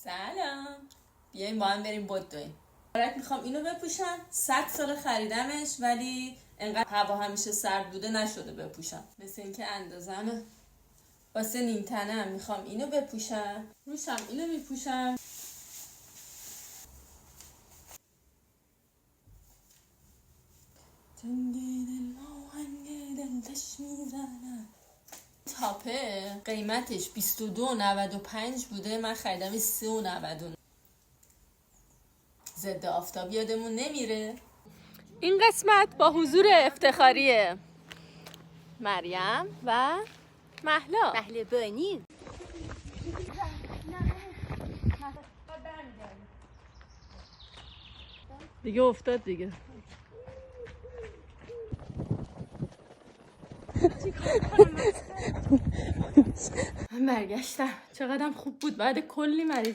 سلام، بیاین با هم بریم بدویم. برات میخوام اینو بپوشم. 100 سال خریدمش ولی انقدر هوا همیشه سرد بوده نشده بپوشم. مثل اینکه اندازمه. واسه نیمتنم میخوام اینو بپوشم. روشم اینو میپوشم. تاپه قیمتش 22.95 بوده، من خریدم 3.99. ضد آفتاب یادمون نمیره. این قسمت با حضور افتخاری مریم و مهلا بانی. دیگه افتاد دیگه. من برگشتم. چقدرم خوب بود بعد کلی مریض